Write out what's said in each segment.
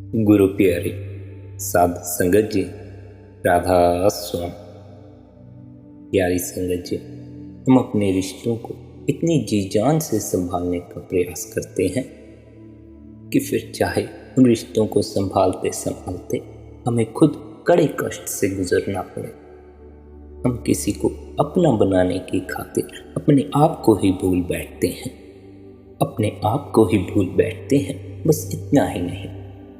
गुरु प्यारे साध संगत जी, राधा स्वामी। प्यारी संगत जी, हम अपने रिश्तों को इतनी जी जान से संभालने का प्रयास करते हैं कि फिर चाहे उन रिश्तों को संभालते संभालते हमें खुद कड़े कष्ट से गुजरना पड़े। हम किसी को अपना बनाने की खातिर अपने आप को ही भूल बैठते हैं, अपने आप को ही भूल बैठते हैं। बस इतना ही नहीं,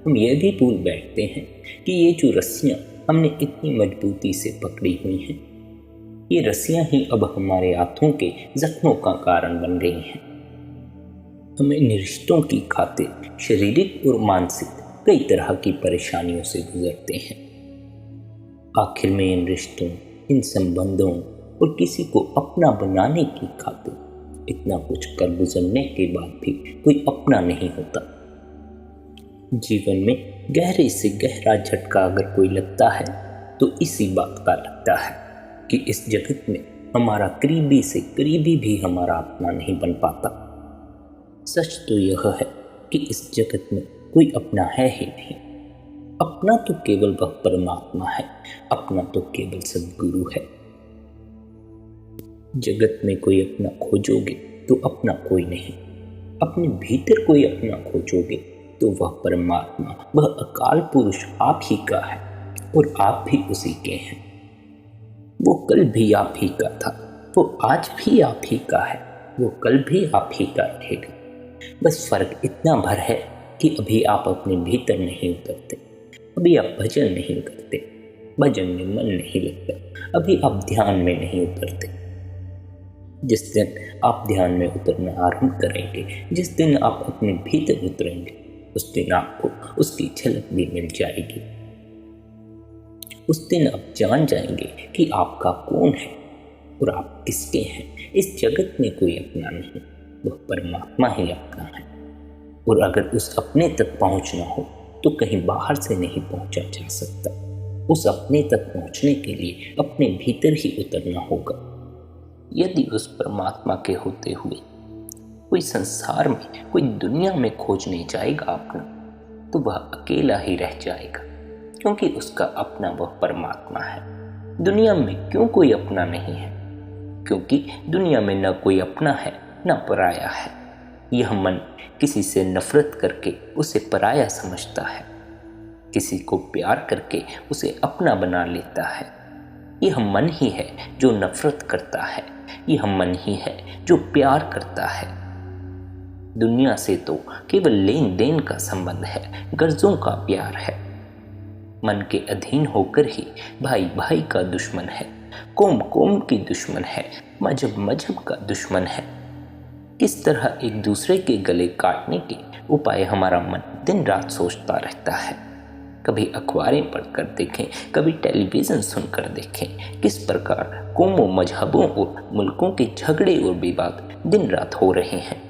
हम ये भी भूल बैठते हैं कि ये जो रस्सियाँ हमने इतनी मजबूती से पकड़ी हुई हैं, ये रस्सियाँ ही अब हमारे हाथों के जख्मों का कारण बन गई हैं। हम इन रिश्तों की खातिर शारीरिक और मानसिक कई तरह की परेशानियों से गुजरते हैं। आखिर में इन रिश्तों, इन संबंधों और किसी को अपना बनाने की खातिर इतना कुछ कर गुजरने के बाद भी कोई अपना नहीं होता। जीवन में गहरे से गहरा झटका अगर कोई लगता है तो इसी बात का लगता है कि इस जगत में हमारा करीबी से करीबी भी हमारा अपना नहीं बन पाता। सच तो यह है कि इस जगत में कोई अपना है ही नहीं। अपना तो केवल वह परमात्मा है, अपना तो केवल सद्गुरु है। जगत में कोई अपना खोजोगे तो अपना कोई नहीं, अपने भीतर कोई अपना खोजोगे तो वह परमात्मा, वह अकाल पुरुष आप ही का है और आप भी उसी के हैं। वो कल भी आप ही का था, वो आज भी आप ही का है, वो कल भी आप ही का रहेगा। बस फर्क इतना भर है कि अभी आप अपने भीतर नहीं उतरते, अभी आप भजन नहीं करते, भजन में मन नहीं लगता, अभी आप ध्यान में नहीं उतरते। जिस दिन आप ध्यान में उतरना आरंभ करेंगे, जिस दिन आप अपने भीतर उतरेंगे, उस दिन आपको उसकी झलक भी मिल जाएगी। उस दिन आप जान जाएंगे कि आपका कौन है और आप किसके हैं। इस जगत में कोई अपना नहीं, वह परमात्मा ही अपना है। और अगर उस अपने तक पहुंचना हो तो कहीं बाहर से नहीं पहुंचा जा सकता। उस अपने तक पहुंचने के लिए अपने भीतर ही उतरना होगा। यदि उस परमात्मा के होते हुए कोई संसार में, कोई दुनिया में खोजने जाएगा अपना, तो वह अकेला ही रह जाएगा, क्योंकि उसका अपना वह परमात्मा है। दुनिया में क्यों कोई अपना नहीं है? क्योंकि दुनिया में न कोई अपना है न पराया है। यह मन किसी से नफरत करके उसे पराया समझता है, किसी को प्यार करके उसे अपना बना लेता है। यह मन ही है जो नफरत करता है, यह मन ही है जो प्यार करता है। दुनिया से तो केवल लेन देन का संबंध है, गर्जों का प्यार है। मन के अधीन होकर ही भाई भाई का दुश्मन है, कौम कौम की दुश्मन है, मजहब मजहब का दुश्मन है। किस तरह एक दूसरे के गले काटने के उपाय हमारा मन दिन रात सोचता रहता है। कभी अखबारें पढ़कर देखें, कभी टेलीविज़न सुनकर देखें किस प्रकार कौमों, मजहबों और मुल्कों के झगड़े और विवाद दिन रात हो रहे हैं।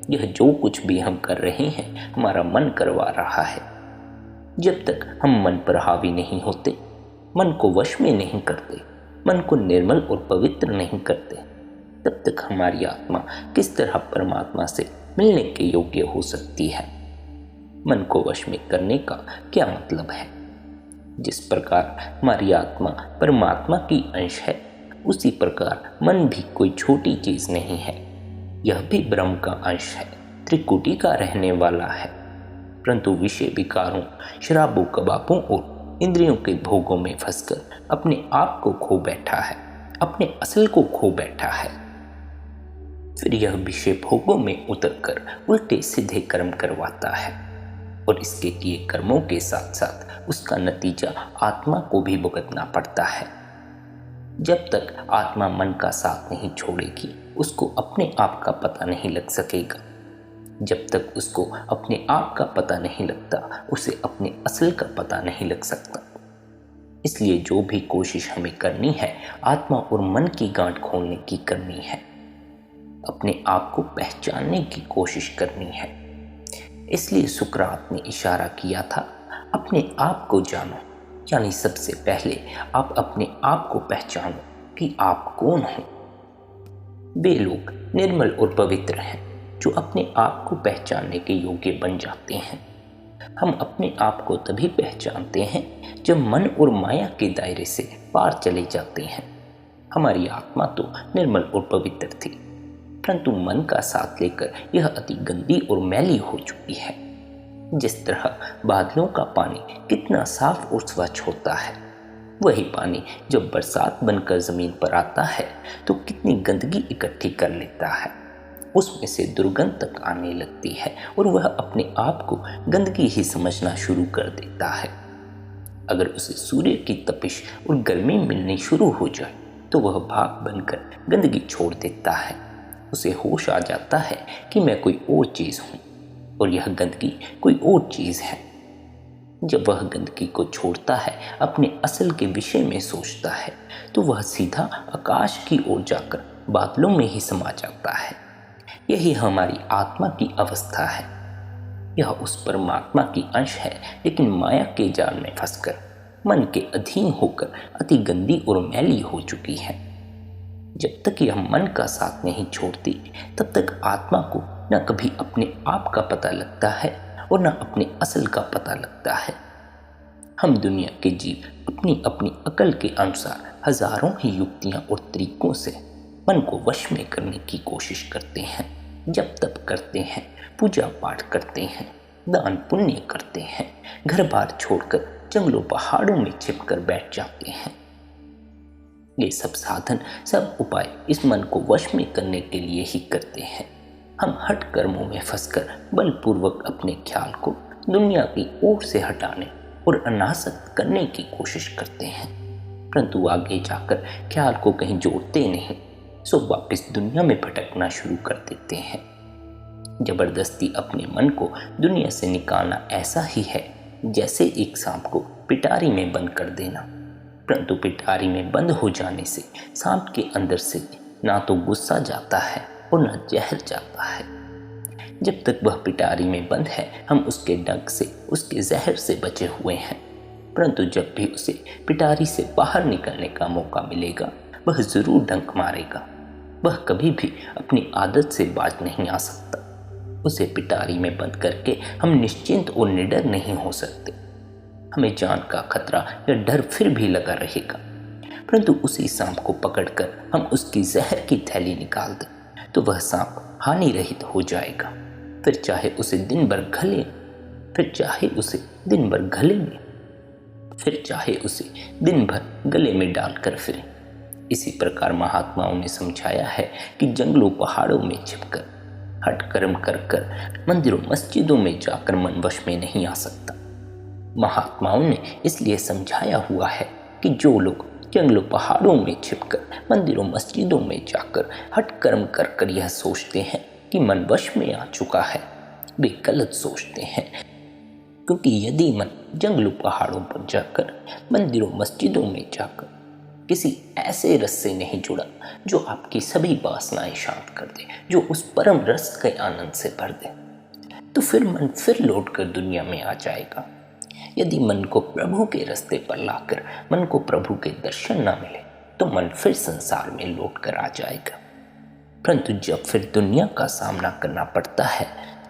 यह जो कुछ भी हम कर रहे हैं हमारा मन करवा रहा है। जब तक हम मन पर हावी नहीं होते, मन को वश में नहीं करते, मन को निर्मल और पवित्र नहीं करते, तब तक हमारी आत्मा किस तरह परमात्मा से मिलने के योग्य हो सकती है। मन को वश में करने का क्या मतलब है? जिस प्रकार हमारी आत्मा परमात्मा की अंश है, उसी प्रकार मन भी कोई छोटी चीज नहीं है। यह भी ब्रह्म का अंश है, त्रिकुटी का रहने वाला है, परंतु विषय विकारों, शराबों, कबाबों और इंद्रियों के भोगों में फंसकर अपने आप को खो बैठा है, अपने असल को खो बैठा है। फिर यह विषय भोगों में उतरकर उल्टे सीधे कर्म करवाता है और इसके किए कर्मों के साथ साथ उसका नतीजा आत्मा को भी भुगतना पड़ता है। जब तक आत्मा मन का साथ नहीं छोड़ेगी, उसको अपने आप का पता नहीं लग सकेगा। जब तक उसको अपने आप का पता नहीं लगता, उसे अपने असल का पता नहीं लग सकता। इसलिए जो भी कोशिश हमें करनी है, आत्मा और मन की गांठ खोलने की करनी है, अपने आप को पहचानने की कोशिश करनी है। इसलिए सुकरात ने इशारा किया था, अपने आप को जानो, यानी सबसे पहले आप अपने आप को पहचानो कि आप कौन हो। वे लोग निर्मल और पवित्र हैं जो अपने आप को पहचानने के योग्य बन जाते हैं। हम अपने आप को तभी पहचानते हैं जब मन और माया के दायरे से पार चले जाते हैं। हमारी आत्मा तो निर्मल और पवित्र थी, परंतु मन का साथ लेकर यह अति गंदी और मैली हो चुकी है। जिस तरह बादलों का पानी कितना साफ और स्वच्छ होता है, वही पानी जब बरसात बनकर जमीन पर आता है तो कितनी गंदगी इकट्ठी कर लेता है। उसमें से दुर्गंध तक आने लगती है और वह अपने आप को गंदगी ही समझना शुरू कर देता है। अगर उसे सूर्य की तपिश और गर्मी मिलनी शुरू हो जाए तो वह भाप बनकर गंदगी छोड़ देता है। उसे होश आ जाता है कि मैं कोई और चीज़ हूँ और यह गंदगी कोई और चीज़ है। जब वह गंदगी को छोड़ता है, अपने असल के विषय में सोचता है, तो वह सीधा आकाश की ओर जाकर बादलों में ही समा जाता है। यही हमारी आत्मा की अवस्था है। यह उस परमात्मा की अंश है, लेकिन माया के जाल में फंसकर मन के अधीन होकर अति गंदी और मैली हो चुकी है। जब तक यह मन का साथ नहीं छोड़ती, तब तक आत्मा को न कभी अपने आप का पता लगता है और न अपने असल का पता लगता है। हम दुनिया के जीव अपनी अपनी अकल के अनुसार हजारों ही युक्तियां और तरीकों से मन को वश में करने की कोशिश करते हैं। जब तप करते हैं, पूजा पाठ करते हैं, दान पुण्य करते हैं, घर बार छोड़कर जंगलों पहाड़ों में छिपकर बैठ जाते हैं। ये सब साधन, सब उपाय इस मन को वश में करने के लिए ही करते हैं। हम हठ कर्मों में फंसकर बलपूर्वक अपने ख्याल को दुनिया की ओर से हटाने और अनासक्त करने की कोशिश करते हैं, परंतु आगे जाकर ख्याल को कहीं जोड़ते नहीं, सो वापस दुनिया में भटकना शुरू कर देते हैं। जबरदस्ती अपने मन को दुनिया से निकालना ऐसा ही है जैसे एक सांप को पिटारी में बंद कर देना, परंतु पिटारी में बंद हो जाने से सांप के अंदर से ना तो गुस्सा जाता है और न जहर जाता है। जब तक वह पिटारी में बंद है, हम उसके डंक से, उसके जहर से बचे हुए हैं, परंतु जब भी उसे पिटारी से बाहर निकलने का मौका मिलेगा, वह जरूर डंक मारेगा। वह कभी भी अपनी आदत से बाज नहीं आ सकता। उसे पिटारी में बंद करके हम निश्चिंत और निडर नहीं हो सकते। हमें जान का खतरा या डर फिर भी लगा रहेगा, परंतु उसी सांप को पकड़कर हम उसकी जहर की थैली निकाल दें तो वह सांप हानि रहित हो जाएगा। फिर चाहे उसे दिन भर घले, फिर चाहे उसे दिन भर गले में, फिर चाहे उसे दिन भर गले में डालकर फिरे। इसी प्रकार महात्माओं ने समझाया है कि जंगलों पहाड़ों में छिपकर, हठ कर्म कर कर मंदिरों मस्जिदों में जाकर मन वश में नहीं आ सकता। महात्माओं ने इसलिए समझाया हुआ है कि जो लोग जंगलों पहाड़ों में छिपकर मंदिरों मस्जिदों में जाकर हठ कर्म कर कर यह सोचते हैं कि मन वश में आ चुका है, वे गलत सोचते हैं। क्योंकि यदि मन जंगलों पहाड़ों पर जाकर, मंदिरों मस्जिदों में जाकर किसी ऐसे रस से नहीं जुड़ा जो आपकी सभी वासनाएं शांत कर दे, जो उस परम रस के आनंद से भर दे, तो फिर मन फिर लौटकर दुनिया में आ जाएगा। यदि मन को प्रभु के रास्ते पर लाकर मन को प्रभु के दर्शन न मिले, तो मन फिर संसार में लौट कर आ जाएगा। परंतु जब फिर दुनिया का सामना करना पड़ता है,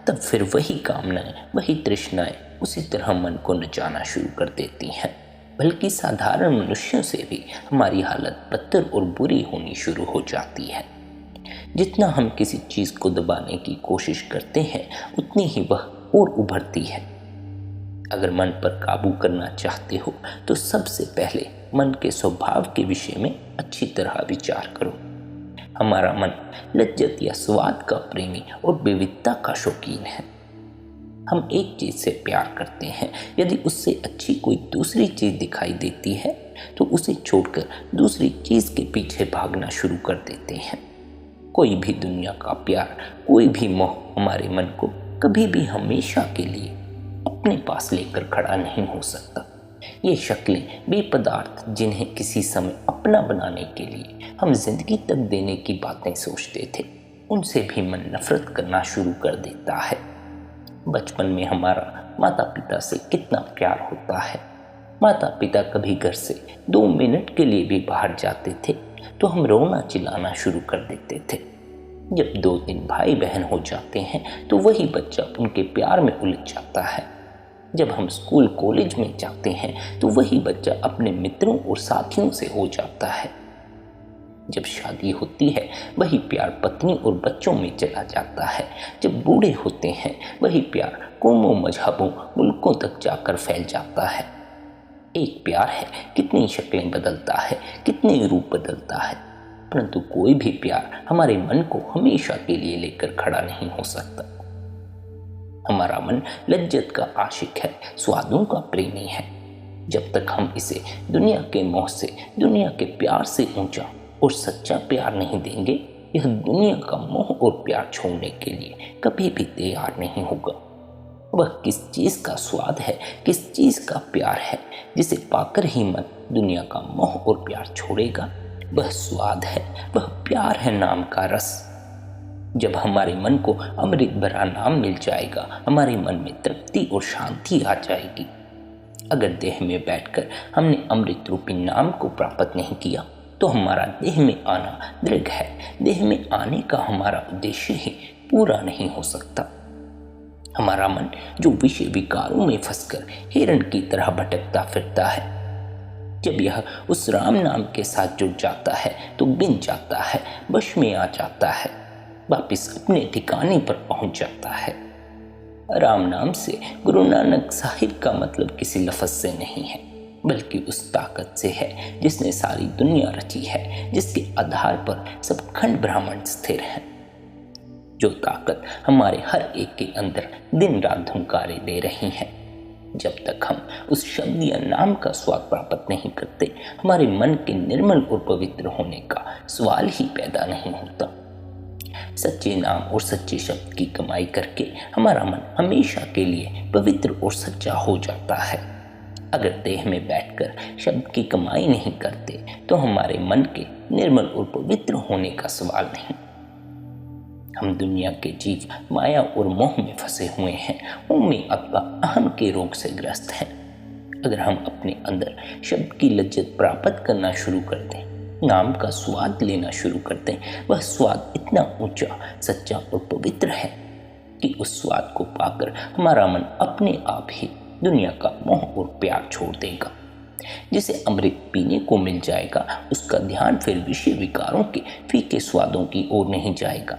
तब फिर वही कामनाएं, वही तृष्णाएं उसी तरह मन को नचाना शुरू कर देती हैं। बल्कि साधारण मनुष्यों से भी हमारी हालत बदतर और बुरी होनी शुरू हो जाती है। जितना हम किसी चीज़ को दबाने की कोशिश करते हैं, उतनी ही वह और उभरती है। अगर मन पर काबू करना चाहते हो तो सबसे पहले मन के स्वभाव के विषय में अच्छी तरह विचार करो। हमारा मन लज्जत या स्वाद का प्रेमी और विविधता का शौकीन है। हम एक चीज़ से प्यार करते हैं, यदि उससे अच्छी कोई दूसरी चीज़ दिखाई देती है तो उसे छोड़कर दूसरी चीज़ के पीछे भागना शुरू कर देते हैं। कोई भी दुनिया का प्यार, कोई भी मोह हमारे मन को कभी भी हमेशा के लिए अपने पास लेकर खड़ा नहीं हो सकता। ये शक्लें, बेपदार्थ जिन्हें किसी समय अपना बनाने के लिए हम जिंदगी तक देने की बातें सोचते थे, उनसे भी मन नफरत करना शुरू कर देता है। बचपन में हमारा माता पिता से कितना प्यार होता है। माता पिता कभी घर से 2 मिनट के लिए भी बाहर जाते थे तो हम रोना चिल्लाना शुरू कर देते थे। जब 2-3 भाई बहन हो जाते हैं तो वही बच्चा उनके प्यार में उलझ जाता है। जब हम स्कूल कॉलेज में जाते हैं तो वही बच्चा अपने मित्रों और साथियों से हो जाता है। जब शादी होती है वही प्यार पत्नी और बच्चों में चला जाता है। जब बूढ़े होते हैं वही प्यार कौमों, मजहबों, मुल्कों तक जाकर फैल जाता है। एक प्यार है कितनी शक्लें बदलता है, कितने रूप बदलता है, परंतु कोई भी प्यार हमारे मन को हमेशा के लिए लेकर खड़ा नहीं हो सकता। हमारा मन लज्जत का आशिक है, स्वादों का प्रेमी है। जब तक हम इसे दुनिया के मोह से, दुनिया के प्यार से ऊंचा और सच्चा प्यार नहीं देंगे, यह दुनिया का मोह और प्यार छोड़ने के लिए कभी भी तैयार नहीं होगा। वह किस चीज का स्वाद है, किस चीज का प्यार है जिसे पाकर ही मन दुनिया का मोह और प्यार छोड़ेगा? वह स्वाद है, वह प्यार है नाम का रस। जब हमारे मन को अमृत भरा नाम मिल जाएगा, हमारे मन में तृप्ति और शांति आ जाएगी। अगर देह में बैठकर हमने अमृत रूपी नाम को प्राप्त नहीं किया तो हमारा देह में आना दृढ़ है। देह में आने का हमारा उद्देश्य ही पूरा नहीं हो सकता। हमारा मन जो विषय विकारों में फंसकर हिरण की तरह भटकता फिरता है, जब यह उस राम नाम के साथ जुड़ जाता है तो बिन जाता है, वश में आ जाता है, वापिस अपने ठिकाने पर पहुंच जाता है। राम नाम से गुरु नानक साहिब का मतलब किसी लफ्ज से नहीं है, बल्कि उस ताकत से है जिसने सारी दुनिया रची है, जिसके आधार पर सब खंड ब्रह्मांड स्थिर है। जो ताकत हमारे हर एक के अंदर दिन रात धुंकारे दे रही है। जब तक हम उस शब्द या नाम का स्वाद प्राप्त नहीं करते, हमारे मन के निर्मल और पवित्र होने का सवाल ही पैदा नहीं होता। सच्चे नाम और सच्चे शब्द की कमाई करके हमारा मन हमेशा के लिए पवित्र और सच्चा हो जाता है। अगर देह में बैठकर शब्द की कमाई नहीं करते तो हमारे मन के निर्मल और पवित्र होने का सवाल नहीं। हम दुनिया के जीव माया और मोह में फंसे हुए हैं, उनमें अथवा अहम के रोग से ग्रस्त हैं। अगर हम अपने अंदर शब्द की लज्जत प्राप्त करना शुरू कर दें, नाम का स्वाद लेना शुरू कर दें, वह स्वाद इतना ऊंचा, सच्चा और पवित्र है कि उस स्वाद को पाकर हमारा मन अपने आप ही दुनिया का मोह और प्यार छोड़ देगा। जिसे अमृत पीने को मिल जाएगा, उसका ध्यान फिर विषय विकारों के फीके स्वादों की ओर नहीं जाएगा।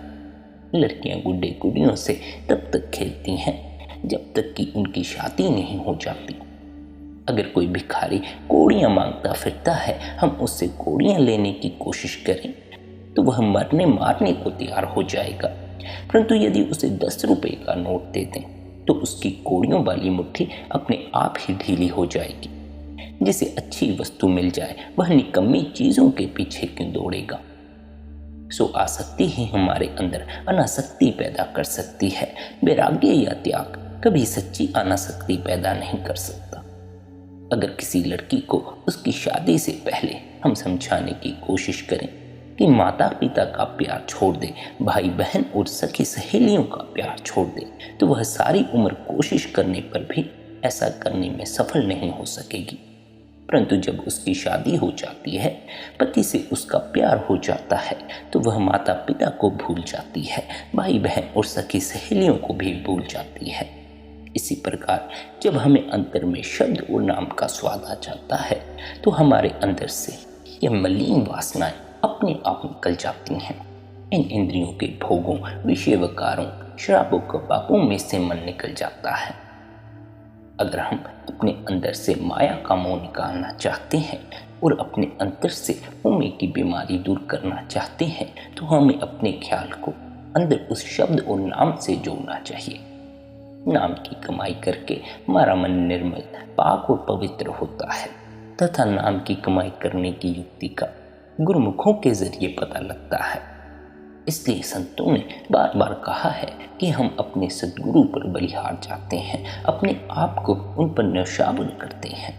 लड़कियां गुड्डे गुड़ियों से तब तक खेलती हैं जब तक कि उनकी शादी नहीं हो जाती। अगर कोई भिखारी कोड़ियां मांगता फिरता है, हम उससे कोड़ियां लेने की कोशिश करें तो वह मरने मारने को तैयार हो जाएगा। परंतु यदि उसे 10 रुपए का नोट दे दें तो उसकी कोड़ियों वाली मुट्ठी अपने आप ही ढीली हो जाएगी। जिसे अच्छी वस्तु मिल जाए वह निकम्मी चीजों के पीछे क्यों दौड़ेगा? सो आसक्ति ही हमारे अंदर अनासक्ति पैदा कर सकती है। वैराग्य या त्याग कभी सच्ची अनासक्ति पैदा नहीं कर सकता। अगर किसी लड़की को उसकी शादी से पहले हम समझाने की कोशिश करें कि माता पिता का प्यार छोड़ दे, भाई बहन और सखी सहेलियों का प्यार छोड़ दे, तो वह सारी उम्र कोशिश करने पर भी ऐसा करने में सफल नहीं हो सकेगी। परंतु जब उसकी शादी हो जाती है, पति से उसका प्यार हो जाता है, तो वह माता पिता को भूल जाती है, भाई बहन और सखी सहेलियों को भी भूल जाती है। इसी प्रकार जब हमें अंतर में शब्द और नाम का स्वाद आ जाता है तो हमारे अंदर से यह मलिन वासनाएं अपने आप निकल जाती हैं। इन इंद्रियों के भोगों, विषय विकारों, शराबों कबाबों में से मन निकल जाता है। अगर हम अपने अंदर से माया का मोह निकालना चाहते हैं और अपने अंदर से होमे की बीमारी दूर करना चाहते हैं तो हमें अपने ख्याल को अंदर उस शब्द और नाम से जोड़ना चाहिए। नाम की कमाई करके हमारा मन निर्मल, पाक और पवित्र होता है तथा नाम की कमाई करने की युक्ति का गुरुमुखों के जरिए पता लगता है। इसलिए संतों ने बार बार कहा है कि हम अपने सद्गुरु पर बलिहार जाते हैं, अपने आप को उन पर न्यौछावर करते हैं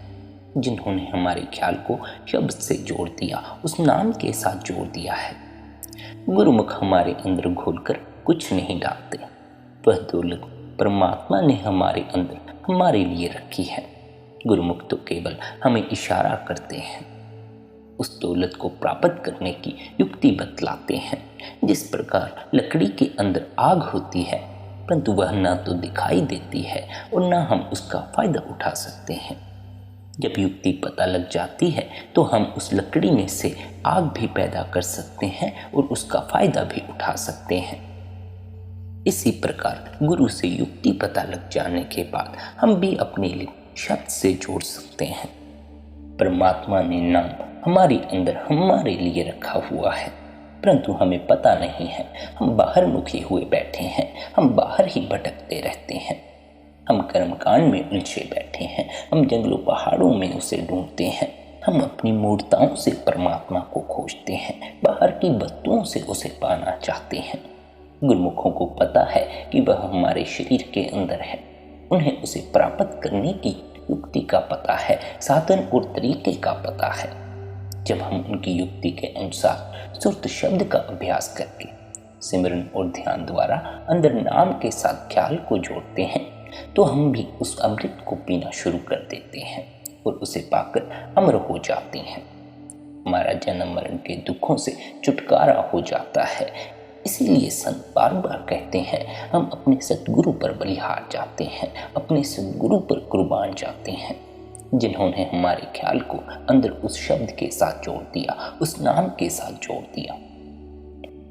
जिन्होंने हमारे ख्याल को शब्द से जोड़ दिया, उस नाम के साथ जोड़ दिया है। गुरुमुख हमारे अंदर घोलकर कुछ नहीं डालते। वह दौलत परमात्मा ने हमारे अंदर हमारे लिए रखी है। गुरुमुख तो केवल हमें इशारा करते हैं, उस दौलत को प्राप्त करने की युक्ति बतलाते हैं। जिस प्रकार लकड़ी के अंदर आग होती है परंतु वह ना तो दिखाई देती है और ना हम उसका फायदा उठा सकते हैं। जब युक्ति पता लग जाती है तो हम उस लकड़ी में से आग भी पैदा कर सकते हैं और उसका फायदा भी उठा सकते हैं। इसी प्रकार गुरु से युक्ति पता लग जाने के बाद हम भी अपने लिए शब्द से जोड़ सकते हैं। परमात्मा ने नाम हमारे अंदर हमारे लिए रखा हुआ है, परंतु हमें पता नहीं है। हम बाहर मुखी हुए बैठे हैं, हम बाहर ही भटकते रहते हैं, हम कर्मकांड में उलझे बैठे हैं, हम जंगलों पहाड़ों में उसे ढूंढते हैं, हम अपनी मूर्ताओं से परमात्मा को खोजते हैं, बाहर की वस्तुओं से उसे पाना चाहते हैं। गुरुमुखों को पता है कि वह हमारे शरीर के अंदर है, उन्हें उसे प्राप्त करने की युक्ति का पता है, साधन और तरीके का पता है। जब हम उनकी युक्ति के अनुसार सुरत शब्द का अभ्यास करके सिमरन और ध्यान द्वारा अंदर नाम के साथ ख्याल को जोड़ते हैं तो हम भी उस अमृत को पीना शुरू कर देते हैं और उसे पाकर अमर हो जाते हैं। हमारा जन्म मरण के दुखों से छुटकारा हो जाता है। इसीलिए संत बार बार कहते हैं, हम अपने सतगुरु पर बलिहार जाते हैं, अपने सतगुरु पर कुर्बान जाते हैं, जिन्होंने हमारे ख्याल को अंदर उस शब्द के साथ जोड़ दिया, उस नाम के साथ जोड़ दिया।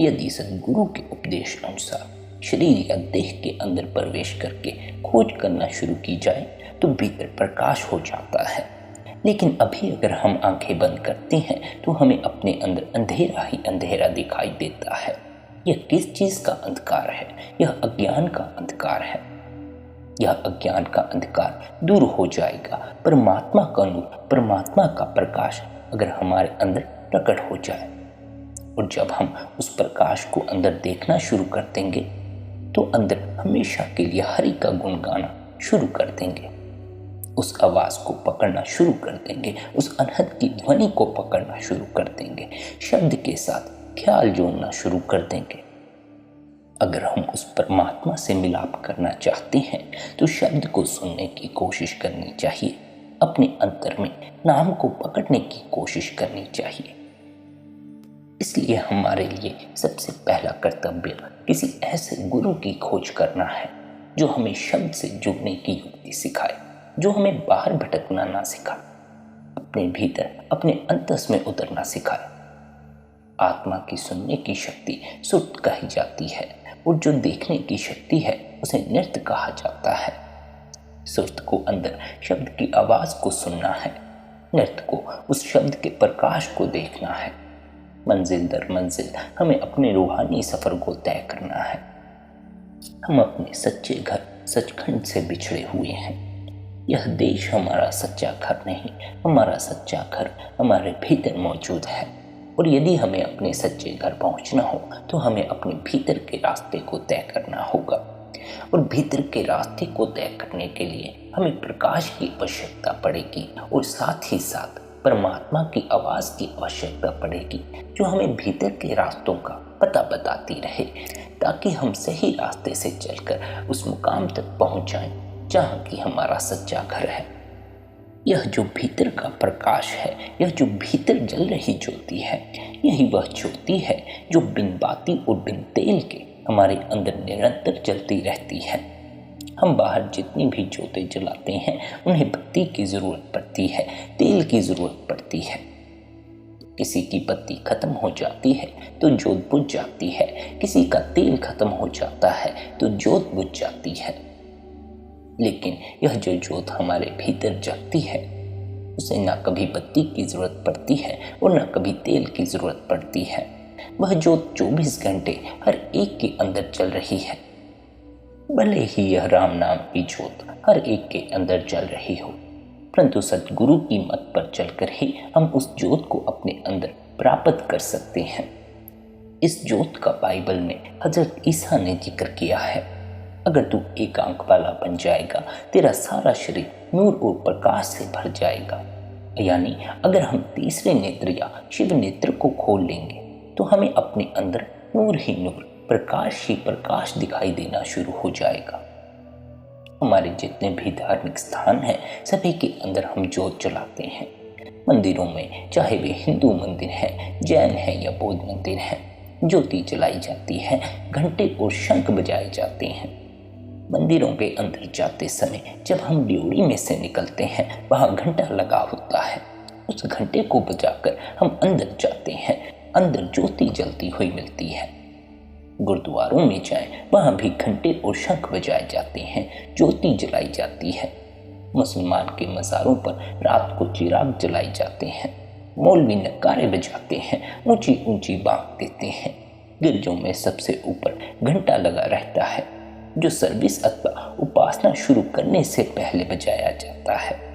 यदि सतगुरु के उपदेश अनुसार शरीर या देह के अंदर प्रवेश करके खोज करना शुरू की जाए तो भीतर प्रकाश हो जाता है। लेकिन अभी अगर हम आंखें बंद करते हैं तो हमें अपने अंदर अंधेरा ही अंधेरा दिखाई देता है। यह किस चीज का अंधकार है? यह अज्ञान का अंधकार है। यह अज्ञान का अंधकार दूर हो जाएगा। परमात्मा का नूर, परमात्मा का प्रकाश अगर हमारे अंदर प्रकट हो जाए और जब हम उस प्रकाश को अंदर देखना शुरू कर देंगे तो अंदर हमेशा के लिए हरि का गुण गाना शुरू कर देंगे, उस आवाज को पकड़ना शुरू कर देंगे, उस अनहद की ध्वनि को पकड़ना शुरू कर देंगे, शब्द के साथ ख्याल जोड़ना शुरू कर देंगे। अगर हम उस परमात्मा से मिलाप करना चाहते हैं तो शब्द को सुनने की कोशिश करनी चाहिए, अपने अंतर में नाम को पकड़ने की कोशिश करनी चाहिए। इसलिए हमारे लिए सबसे पहला कर्तव्य किसी ऐसे गुरु की खोज करना है जो हमें शब्द से जुड़ने की युक्ति सिखाए, जो हमें बाहर भटकना ना सिखाए, अपने भीतर अपने अंतस में उतरना सिखाए। आत्मा की सुनने की शक्ति सुर्त कही जाती है और जो देखने की शक्ति है उसे नृत्य कहा जाता है। सुर्त को अंदर शब्द की आवाज को सुनना है, नृत्य को उस शब्द के प्रकाश को देखना है। मंजिल दर मंजिल हमें अपने रूहानी सफर को तय करना है। हम अपने सच्चे घर सचखंड से बिछड़े हुए हैं। यह देश हमारा सच्चा घर नहीं, हमारा सच्चा घर हमारे भीतर मौजूद है। और यदि हमें अपने सच्चे घर पहुंचना हो तो हमें अपने भीतर के रास्ते को तय करना होगा। और भीतर के रास्ते को तय करने के लिए हमें प्रकाश की आवश्यकता पड़ेगी और साथ ही साथ परमात्मा की आवाज की आवश्यकता पड़ेगी जो हमें भीतर के रास्तों का पता बताती रहे, ताकि हम सही रास्ते से चलकर उस मुकाम तक पहुंच जाएं जहां की हमारा सच्चा घर है। यह जो भीतर का प्रकाश है, यह जो भीतर जल रही ज्योति है, यही वह ज्योति है जो बिन बाती और बिन तेल के हमारे अंदर निरंतर जलती रहती है। हम बाहर जितनी भी ज्योतें जलाते हैं उन्हें बत्ती की जरूरत पड़ती है, तेल की जरूरत पड़ती है। किसी की बत्ती खत्म हो जाती है तो ज्योत बुझ जाती है, किसी का तेल खत्म हो जाता है तो ज्योत बुझ जाती है। लेकिन यह जो ज्योत हमारे भीतर जगती है उसे ना कभी बत्ती की जरूरत पड़ती है और ना कभी तेल की जरूरत पड़ती है। वह ज्योत 24 घंटे हर एक के अंदर चल रही है। भले ही यह राम नाम की ज्योत हर एक के अंदर जल रही हो, परंतु सतगुरु की मत पर चलकर ही हम उस ज्योत को अपने अंदर प्राप्त कर सकते हैं। इस ज्योत का बाइबल में हजरत ईसा ने जिक्र किया है, अगर तू एक आंख वाला बन जाएगा तेरा सारा शरीर नूर और प्रकाश से भर जाएगा। यानी अगर हम तीसरे नेत्र या शिव नेत्र को खोल लेंगे तो हमें अपने अंदर नूर ही नूर, प्रकाश ही प्रकाश दिखाई देना शुरू हो जाएगा। हमारे जितने भी धार्मिक स्थान हैं सभी के अंदर हम ज्योत जलाते हैं। मंदिरों में, चाहे वे हिंदू मंदिर हैं, जैन हैं या बौद्ध मंदिर हैं, ज्योति जलाई जाती है, घंटे और शंख बजाए जाते हैं। मंदिरों के अंदर जाते समय जब हम ड्योढ़ी में से निकलते हैं, वहाँ घंटा लगा होता है। उस घंटे को बजाकर हम अंदर जाते हैं। अंदर ज्योति जलती हुई मिलती है। गुरुद्वारों में जाएं, वहाँ भी घंटे और शंख बजाए जाते हैं, ज्योति जलाई जाती है। मुसलमान के मज़ारों पर रात को चिराग जलाए जाते हैं। मौलवी नगारे बजाते हैं, ऊंची ऊंची बात देते हैं। गिरजों में सबसे ऊपर घंटा लगा रहता है, जो सर्विस अथवा उपासना शुरू करने से पहले बजाया जाता है।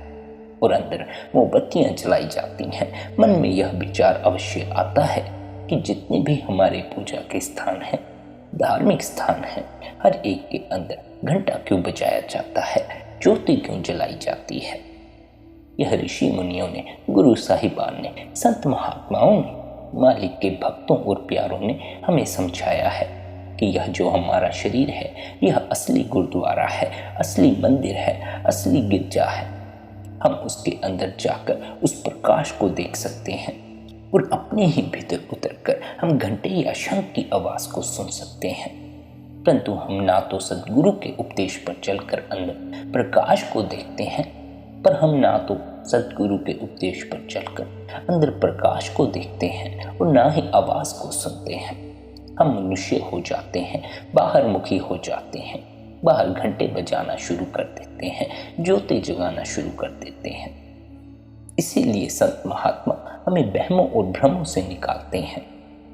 और अंदर मोमबत्तियां जलाई जाती हैं। मन में यह विचार अवश्य आता है कि जितने भी हमारे पूजा के स्थान हैं, धार्मिक स्थान हैं, हर एक के अंदर घंटा क्यों बजाया जाता है, ज्योति क्यों जलाई जाती है। यह ऋषि मुनियों ने, गुरु साहिबान ने, संत महात्माओं ने, मालिक के भक्तों और प्यारों ने हमें समझाया है कि यह जो हमारा शरीर है, यह असली गुरुद्वारा है, असली मंदिर है, असली गिरजा है। हम उसके अंदर जाकर उस प्रकाश को देख सकते हैं और अपने ही भीतर उतरकर हम घंटे या शंख की आवाज़ को सुन सकते हैं। परंतु हम ना तो सद्गुरु के उपदेश पर चलकर अंदर प्रकाश को देखते हैं, पर हम ना तो सद्गुरु के उपदेश पर चलकर अंदर प्रकाश को देखते हैं और ना ही आवाज़ को सुनते हैं। हम मनुष्य हो जाते हैं, बाहर मुखी हो जाते हैं, बाहर घंटे बजाना शुरू कर देते हैं, ज्योति जगाना शुरू कर देते हैं। इसीलिए संत महात्मा हमें वहमों और भ्रमों से निकालते हैं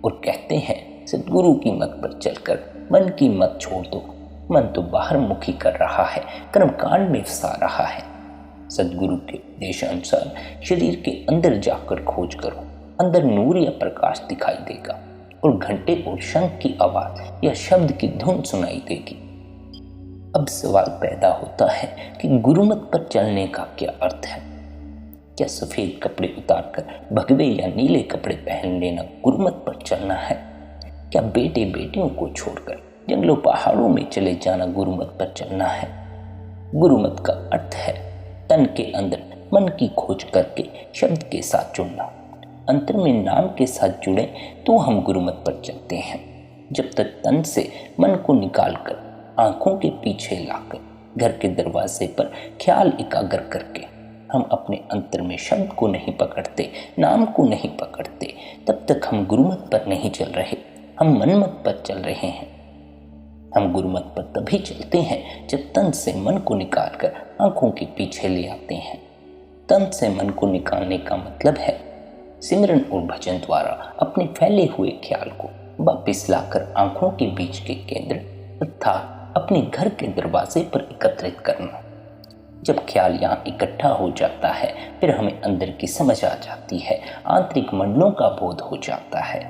और कहते हैं, सद्गुरु की मत पर चलकर मन की मत छोड़ दो। मन तो बाहर मुखी कर रहा है, कर्मकांड में फंसा रहा है। सद्गुरु के उपदेश अनुसार शरीर के अंदर जाकर खोज करो, अंदर नूर या प्रकाश दिखाई देगा और घंटे और शंख की आवाज या शब्द की धुन सुनाई देगी। अब सवाल पैदा होता है कि गुरुमत पर चलने का क्या अर्थ है। क्या सफ़ेद कपड़े उतारकर भगवे या नीले कपड़े पहन लेना गुरुमत पर चलना है? क्या बेटे बेटियों को छोड़कर जंगलों पहाड़ों में चले जाना गुरुमत पर चलना है? गुरुमत का अर्थ है तन के अंदर मन की खोज करके शब्द के साथ जुड़ना। अंतर में नाम के साथ जुड़े तो हम गुरुमत पर चलते हैं। जब तक तन से मन को निकालकर आंखों के पीछे लाकर घर के दरवाजे पर ख्याल एकाग्र करके हम अपने अंतर में शब्द को नहीं पकड़ते, नाम को नहीं पकड़ते, तब तक हम गुरुमत पर नहीं चल रहे, हम मनमत पर चल रहे हैं। हम गुरुमत पर तभी चलते हैं जब तन से मन को निकालकर आंखों के पीछे ले आते हैं। तन से मन को निकालने का मतलब है सिमरन और भजन द्वारा अपने फैले हुए ख्याल को वापस लाकर आंखों के बीच के केंद्र अर्थात अपने घर के दरवाजे पर एकत्रित करना। जब ख्याल यहाँ इकट्ठा हो जाता है, फिर हमें अंदर की समझ आ जाती है, आंतरिक मंडलों का बोध हो जाता है।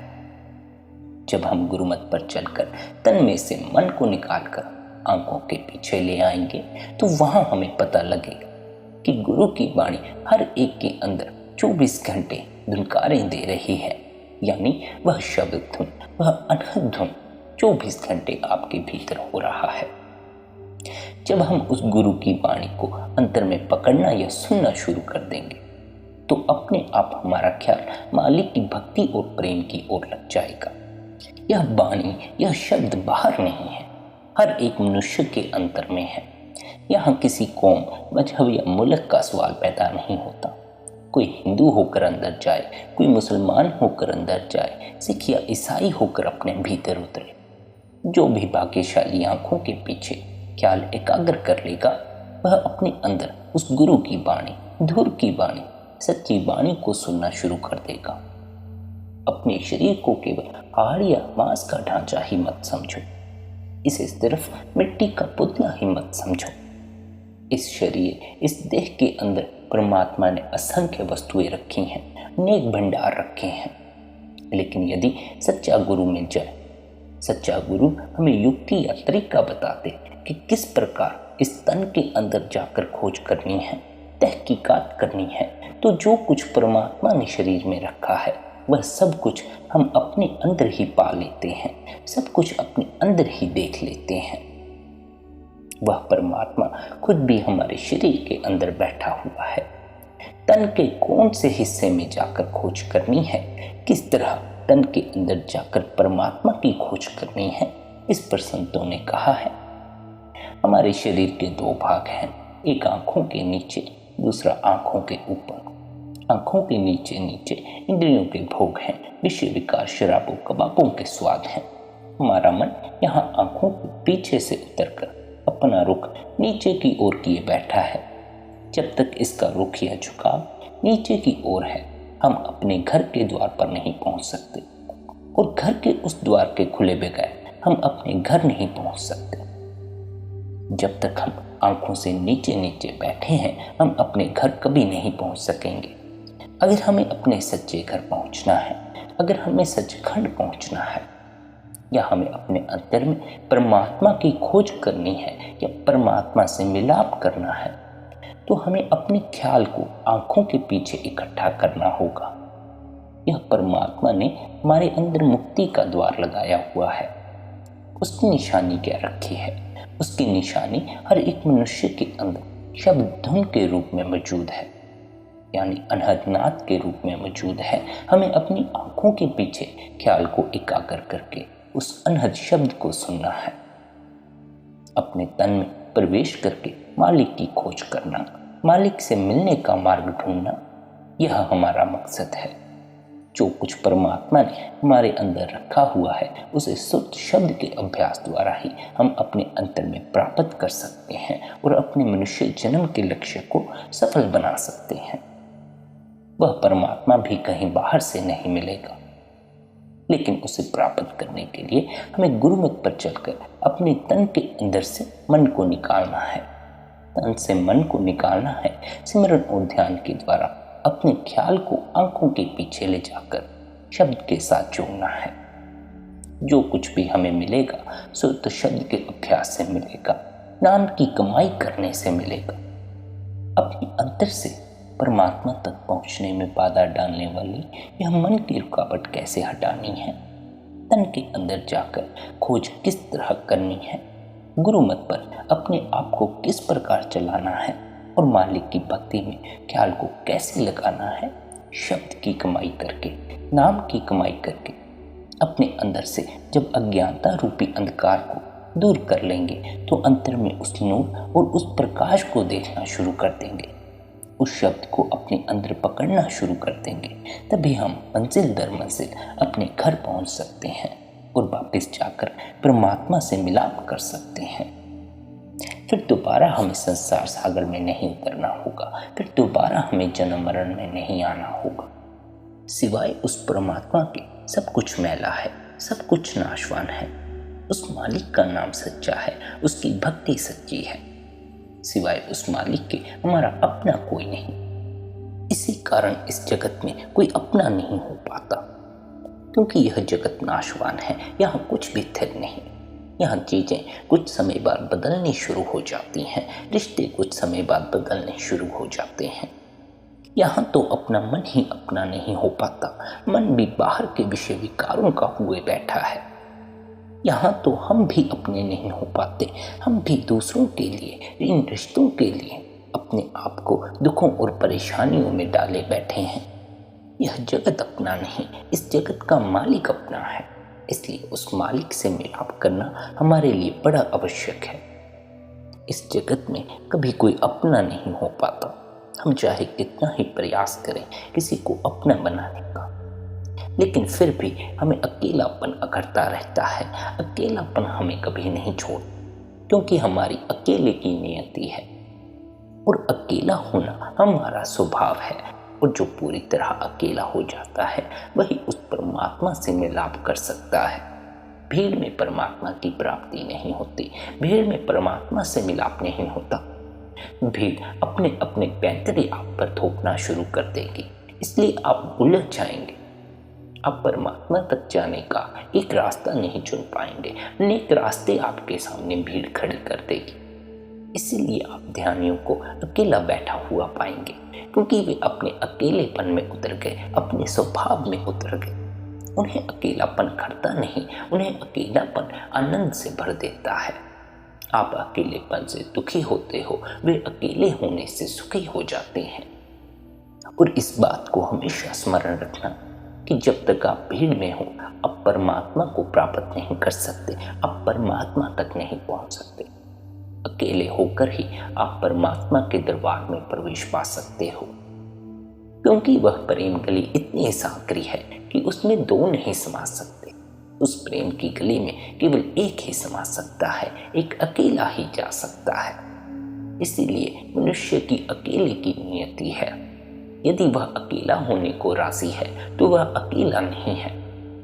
जब हम गुरुमत पर चलकर तन में से मन को निकालकर आंखों के पीछे ले आएंगे, तो वहां हमें पता लगेगा कि गुरु की वाणी हर एक के अंदर 24 घंटे धुनकारें दे रही है। यानी वह शब्द धुन, वह अनहद धुन 24 घंटे आपके भीतर हो रहा है। जब हम उस गुरु की वाणी को अंतर में पकड़ना या सुनना शुरू कर देंगे, तो अपने आप हमारा ख्याल मालिक की भक्ति और प्रेम की ओर लग जाएगा। यह वाणी, यह शब्द बाहर नहीं है, हर एक मनुष्य के अंतर में है। यहाँ किसी कौम, मजहब या मुल्क का सवाल पैदा नहीं होता। कोई हिंदू होकर अंदर जाए, कोई मुसलमान होकर अंदर जाए, सिख या ईसाई होकर अपने भीतर उतरे, जो भी भाग्यशाली आंखों के पीछे ख्याल एकाग्र कर लेगा, वह अपने अंदर उस गुरु की वाणी, धुर की वाणी, सच्ची वाणी को सुनना शुरू कर देगा। अपने शरीर को केवल हाड़ या मांस का ढांचा ही मत समझो, इसे सिर्फ मिट्टी का पुतला ही मत समझो। इस शरीर, इस देह के अंदर परमात्मा ने असंख्य वस्तुएं रखी हैं, अनेक भंडार रखे हैं। लेकिन यदि सच्चा गुरु मिल जाए, सच्चा गुरु हमें युक्ति या तरीका बताते कि किस प्रकार इस तन के अंदर जाकर खोज करनी है, तहकीकात करनी है, तो जो कुछ परमात्मा ने शरीर में रखा है, वह सब कुछ हम अपने अंदर ही पा लेते हैं, सब कुछ अपने अंदर ही देख लेते हैं। वह परमात्मा खुद भी हमारे शरीर के अंदर बैठा हुआ है। तन के कौन से हिस्से में जाकर खोज करनी है, किस तरह तन के अंदर जाकर परमात्मा की खोज करनी है, इस पर संतों ने कहा है, हमारे शरीर के दो भाग हैं, एक आंखों के नीचे, दूसरा आंखों के ऊपर। आंखों के नीचे नीचे इंद्रियों के भोग हैं, विषय विकार, शराबों कबाबों के स्वाद हैं। हमारा मन यहाँ आंखों के पीछे से उतरकर अपना रुख नीचे की ओर किए बैठा है। जब तक इसका रुख या झुकाव नीचे की ओर है, हम अपने घर के द्वार पर नहीं पहुंच सकते, और घर के उस द्वार के खुले बगैर हम अपने घर नहीं पहुंच सकते। जब तक हम आंखों से नीचे नीचे बैठे हैं, हम अपने घर कभी नहीं पहुंच सकेंगे। अगर हमें अपने सच्चे घर पहुंचना है, अगर हमें सचखंड पहुंचना है, या हमें अपने अंतर में परमात्मा की खोज करनी है, या परमात्मा से मिलाप करना है, तो हमें अपने ख्याल को आंखों के पीछे इकट्ठा करना होगा। यह परमात्मा ने हमारे अंदर मुक्ति का द्वार लगाया हुआ है। उसकी निशानी क्या रखी है? उसकी निशानी हर एक मनुष्य के अंदर शब्द धुन के रूप में मौजूद है, यानी अनहदनाद के रूप में मौजूद है। हमें अपनी आंखों के पीछे ख्याल को एकाग्र करके उस अनहद शब्द को सुनना है, अपने तन में प्रवेश करके मालिक की खोज करना, मालिक से मिलने का मार्ग ढूंढना, यह हमारा मकसद है। जो कुछ परमात्मा ने हमारे अंदर रखा हुआ है, उसे शुद्ध शब्द के अभ्यास द्वारा ही हम अपने अंतर में प्राप्त कर सकते हैं और अपने मनुष्य जन्म के लक्ष्य को सफल बना सकते हैं। वह परमात्मा भी कहीं बाहर से नहीं मिलेगा, लेकिन उसे प्राप्त करने के लिए हमें गुरुमत पर चलकर अपने तन के अंदर से मन को निकालना है। तन से मन को निकालना है सिमरन और ध्यान के द्वारा। अपने ख्याल को आंखों के पीछे ले जाकर शब्द के साथ जोड़ना है। जो कुछ भी हमें मिलेगा सो तो शब्द के अभ्यास से मिलेगा, नाम की कमाई करने से मिलेगा। अपने अंतर से परमात्मा तक पहुंचने में बाधा डालने वाली यह मन की रुकावट कैसे हटानी है, तन के अंदर जाकर खोज किस तरह करनी है, गुरुमत पर अपने आप को किस प्रकार चलाना है, और मालिक की भक्ति में ख्याल को कैसे लगाना है, शब्द की कमाई करके, नाम की कमाई करके अपने अंदर से जब अज्ञानता रूपी अंधकार को दूर कर लेंगे, तो अंतर में उस नूर और उस प्रकाश को देखना शुरू कर देंगे, उस शब्द को अपने अंदर पकड़ना शुरू कर देंगे। तभी हम मंजिल दर मंजिल अपने घर पहुंच सकते हैं और वापस जाकर परमात्मा से मिलाप कर सकते हैं। फिर दोबारा हमें संसार सागर में नहीं उतरना होगा, फिर दोबारा हमें जन्म मरण में नहीं आना होगा। सिवाय उस परमात्मा के सब कुछ मैला है, सब कुछ नाशवान है। उस मालिक का नाम सच्चा है, उसकी भक्ति सच्ची है। सिवाय उस मालिक के हमारा अपना कोई नहीं। इसी कारण इस जगत में कोई अपना नहीं हो पाता, क्योंकि यह जगत नाशवान है। यहाँ कुछ भी स्थिर नहीं। यहाँ चीजें कुछ समय बाद बदलनी शुरू हो जाती हैं, रिश्ते कुछ समय बाद बदलने शुरू हो जाते हैं। यहाँ तो अपना मन ही अपना नहीं हो पाता, मन भी बाहर के विषय विकारों का हुए बैठा है। यहाँ तो हम भी अपने नहीं हो पाते, हम भी दूसरों के लिए, इन रिश्तों के लिए अपने आप को दुखों और परेशानियों में डाले बैठे हैं। यह जगत अपना नहीं, इस जगत का मालिक अपना है। इसलिए उस मालिक से मिलाप करना हमारे लिए बड़ा आवश्यक है। इस जगत में कभी कोई अपना नहीं हो पाता। हम चाहे कितना ही प्रयास करें किसी को अपना बनाने का, लेकिन फिर भी हमें अकेलापन अखरता रहता है। अकेलापन हमें कभी नहीं छोड़, क्योंकि हमारी अकेले की नियति है और अकेला होना हमारा स्वभाव है। और जो पूरी तरह अकेला हो जाता है वही उस परमात्मा से मिलाप कर सकता है। भीड़ में परमात्मा की प्राप्ति नहीं होती, भीड़ में परमात्मा से मिलाप नहीं होता। भीड़ अपने अपने पैंतरे आप पर थोपना शुरू कर देगी, इसलिए आप उलझ जाएंगे। आप परमात्मा तक जाने का एक रास्ता नहीं चुन पाएंगे, अनेक रास्ते आपके सामने भीड़ खड़ी कर देगी। इसीलिए आप ध्यानियों को अकेला बैठा हुआ पाएंगे, क्योंकि वे अपने अकेलेपन में उतर गए, अपने स्वभाव में उतर गए। उन्हें अकेलापन खड़ता नहीं, उन्हें अकेलापन आनंद से भर देता है। आप अकेलेपन से दुखी होते हो, वे अकेले होने से सुखी हो जाते हैं। और इस बात को हमेशा स्मरण रखना कि जब तक आप भीड़ में हो, आप परमात्मा को प्राप्त नहीं कर सकते, आप परमात्मा तक नहीं पहुंच सकते। अकेले होकर ही आप परमात्मा के दरबार में प्रवेश पा सकते हो, क्योंकि वह प्रेम गली इतनी सांकरी है कि उसमें दो नहीं समा सकते। उस प्रेम की गली में केवल एक ही समा सकता है, एक अकेला ही जा सकता है। इसीलिए मनुष्य की अकेले की नियति है। यदि वह अकेला होने को राजी है तो वह अकेला नहीं है,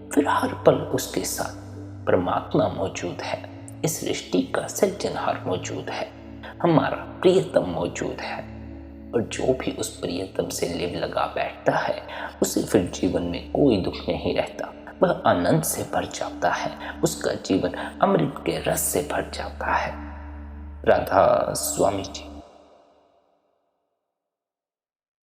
फिर हर पल उसके साथ परमात्मा मौजूद है। इस सृष्टि का सृजनहार मौजूद है, हमारा प्रियतम मौजूद है। और जो भी उस प्रियतम से लिव लगा बैठता है, उसे फिर जीवन में कोई दुख नहीं रहता। वह आनंद से भर जाता है, उसका जीवन अमृत के रस से भर जाता है। राधा स्वामी जी।